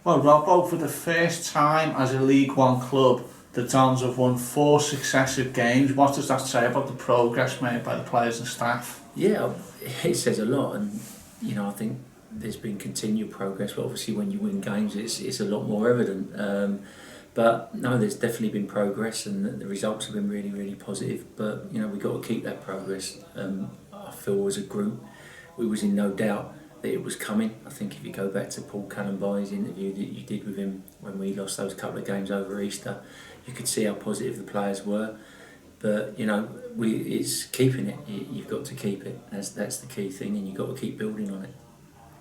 Well, Robbo, for the first time as a League One club, the Dons have won 4 successive games. What does that say about the progress made by the players and staff? Yeah, it says a lot, and I think there's been continued progress. But obviously, when you win games, it's a lot more evident. But no, there's definitely been progress, and the results have been really, really positive. But we've got to keep that progress. I feel as a group, we was in no doubt that it was coming. I think if you go back to Paul Cannonby's interview that you did with him when we lost those couple of games over Easter, you could see how positive the players were. But it's keeping it. You've got to keep it. That's the key thing, and you've got to keep building on it.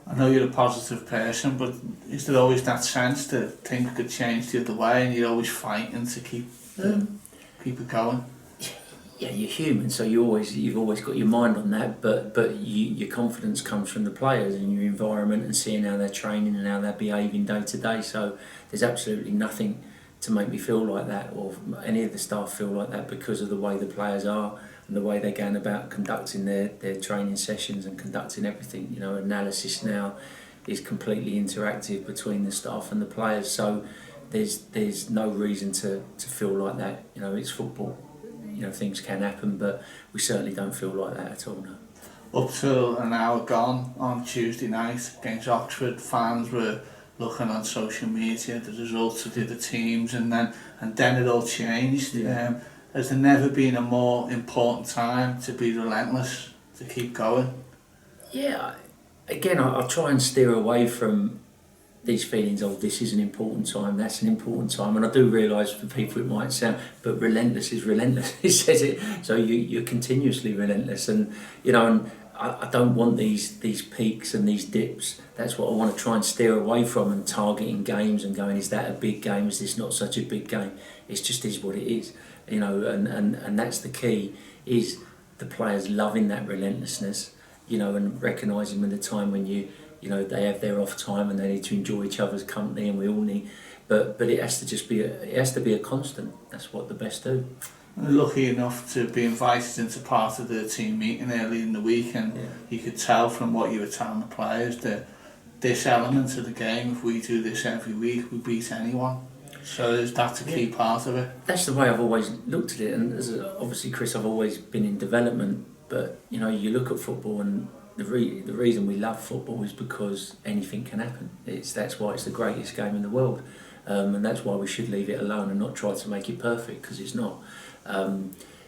I know you're a positive person, but is there always that sense that things could change the other way, and you're always fighting to keep it going? Yeah, you're human, so you've always got your mind on that. But your confidence comes from the players and your environment and seeing how they're training and how they're behaving day to day. So there's absolutely nothing to make me feel like that, or any of the staff feel like that, because of the way the players are and the way they're going about conducting their training sessions and conducting everything. Analysis now is completely interactive between the staff and the players, so there's no reason to feel like that. It's football. Things can happen, but we certainly don't feel like that at all, no. Up till an hour gone on Tuesday night against Oxford, fans were looking on social media the results of the other teams, and then it all changed. Yeah. Has there never been a more important time to be relentless, to keep going? Yeah, again, I try and steer away from these feelings of this is an important time, that's an important time, and I do realise for people it might sound, but relentless is relentless. It says it, so you're continuously relentless, and and I don't want these peaks and these dips. That's what I want to try and steer away from, and targeting games and going, is that a big game? Is this not such a big game? It just is what it is, and that's the key, is the players loving that relentlessness, and recognising when the time when they have their off time and they need to enjoy each other's company, and we all need, but it has to be a constant. That's what the best do. Lucky enough to be invited into part of the team meeting early in the week, and you could tell from what you were telling the players that this element of the game, if we do this every week, we beat anyone. So that's a key part of it. That's the way I've always looked at it, and obviously, Chris, I've always been in development, but you look at football, and the reason we love football is because anything can happen. That's why it's the greatest game in the world, and that's why we should leave it alone and not try to make it perfect, because it's not.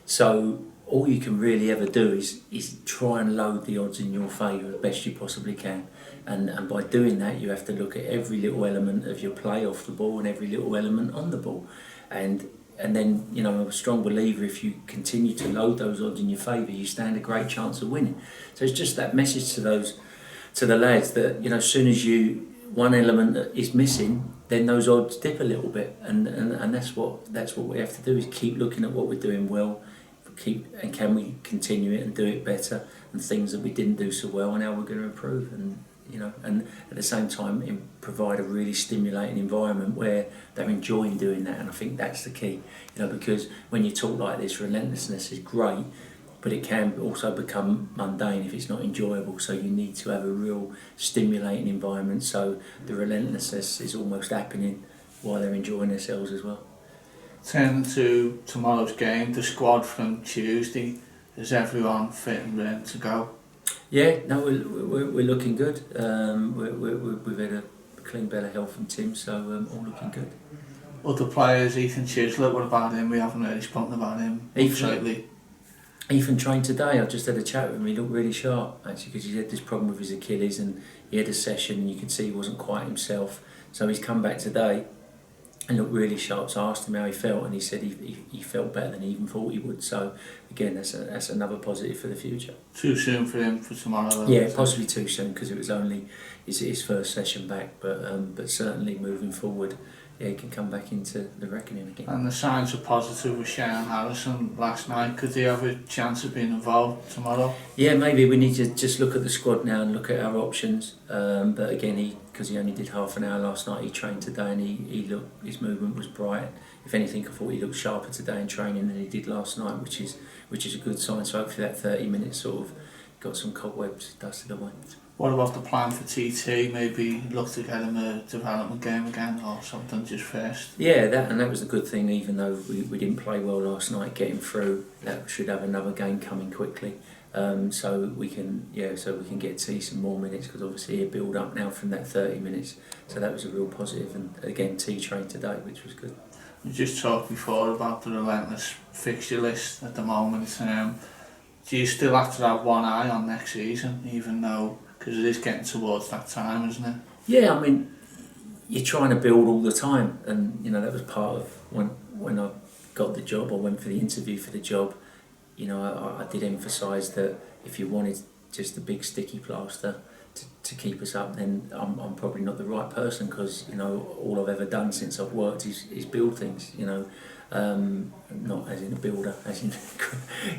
So all you can really ever do is try and load the odds in your favour as best you possibly can, and by doing that you have to look at every little element of your play off the ball and every little element on the ball, and then I'm a strong believer, if you continue to load those odds in your favour, you stand a great chance of winning. So it's just that message to the lads that as soon as one element is missing, then those odds dip a little bit, and that's what we have to do, is keep looking at what we're doing well, and can we continue it and do it better, and things that we didn't do so well and how we're going to improve, and at the same time provide a really stimulating environment where they're enjoying doing that. And I think that's the key, because when you talk like this, relentlessness is great, but it can also become mundane if it's not enjoyable. So you need to have a real stimulating environment, so the relentlessness is almost happening while they're enjoying themselves as well. Turning to tomorrow's game, the squad from Tuesday, is everyone fit and ready to go? Yeah, no, we're looking good. We've had a clean bill of health from Tim, so all looking good. Other players, Ethan Chislett, what about him? We haven't really spoken about him lately. Ethan trained today. I just had a chat with him. He looked really sharp, actually, because he had this problem with his Achilles, and he had a session and you could see he wasn't quite himself. So he's come back today and looked really sharp. So I asked him how he felt, and he said he felt better than he even thought he would. So again, that's another positive for the future. Too soon for him for tomorrow, though? Yeah, possibly too soon, because it was only his first session back. But certainly moving forward, he can come back into the reckoning again. And the signs are positive with Sharon Harrison last night. Could he have a chance of being involved tomorrow? Yeah, maybe we need to just look at the squad now and look at our options. But again, because he only did half an hour last night, he trained today, and he looked, his movement was bright. If anything, I thought he looked sharper today in training than he did last night, which is a good sign. So hopefully that 30 minutes sort of got some cobwebs dusted away. What about the plan for TT? Maybe look to get him a development game again or something just first? Yeah, that was the good thing. Even though we didn't play well last night, getting through, that should have another game coming quickly. So we can get T some more minutes, because obviously he'll build up now from that 30 minutes. So that was a real positive. And again, T trained today, which was good. We just talked before about the relentless fixture list at the moment. Do you still have to have one eye on next season, even though, because it is getting towards that time, isn't it? Yeah, I mean, you're trying to build all the time, and that was part of when I got the job or went for the interview for the job. I did emphasise that if you wanted just a big sticky plaster to keep us up, then I'm probably not the right person, because all I've ever done since I've worked is build things. Not as in a builder, as in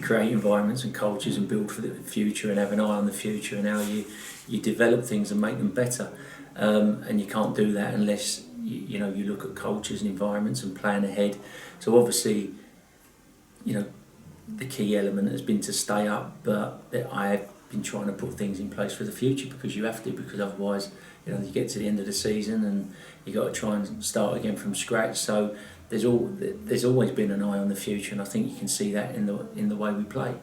create environments and cultures and build for the future and have an eye on the future and how you develop things and make them better. And you can't do that unless you look at cultures and environments and plan ahead. So obviously, the key element has been to stay up, but I have been trying to put things in place for the future, because you have to, because otherwise you get to the end of the season and you got to try and start again from scratch. So there's always been an eye on the future, and I think you can see that in the way we play.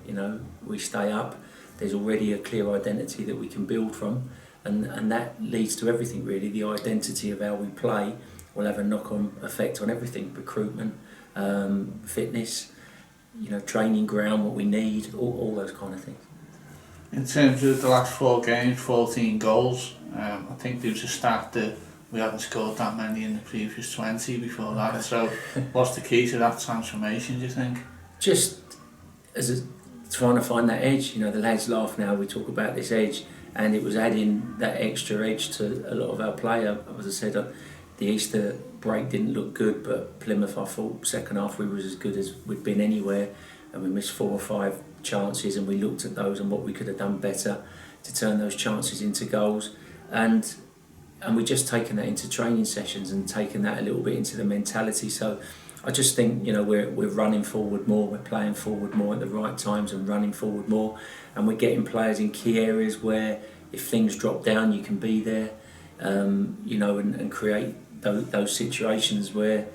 We stay up. There's already a clear identity that we can build from, and that leads to everything really. The identity of how we play will have a knock-on effect on everything: recruitment, fitness, training ground, what we need, all those kind of things. In terms of the last 4 games, 14 goals. I think there was a stat that we hadn't scored that many in the previous 20 before that. So what's the key to that transformation, do you think? Just trying to find that edge. The lads laugh now, we talk about this edge, and it was adding that extra edge to a lot of our play. As I said, the Easter break didn't look good, but Plymouth, I thought second half we was as good as we'd been anywhere, and we missed 4 or 5 chances, and we looked at those and what we could have done better to turn those chances into goals, and we just taken that into training sessions and taken that a little bit into the mentality. So I just think we're running forward more, we're playing forward more at the right times and running forward more, and we're getting players in key areas where if things drop down you can be there, and create those situations where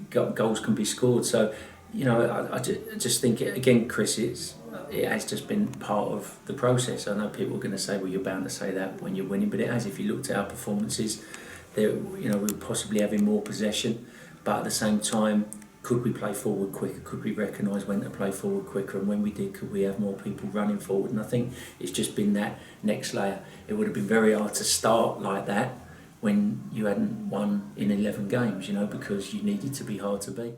goals can be scored. So I just think, again, Chris, it has just been part of the process. I know people are going to say, well, you're bound to say that when you're winning, but it has. If you looked at our performances, we were possibly having more possession, but at the same time, could we play forward quicker? Could we recognise when to play forward quicker? And when we did, could we have more people running forward? And I think it's just been that next layer. It would have been very hard to start like that when you hadn't won in 11 games, because you needed to be hard to beat.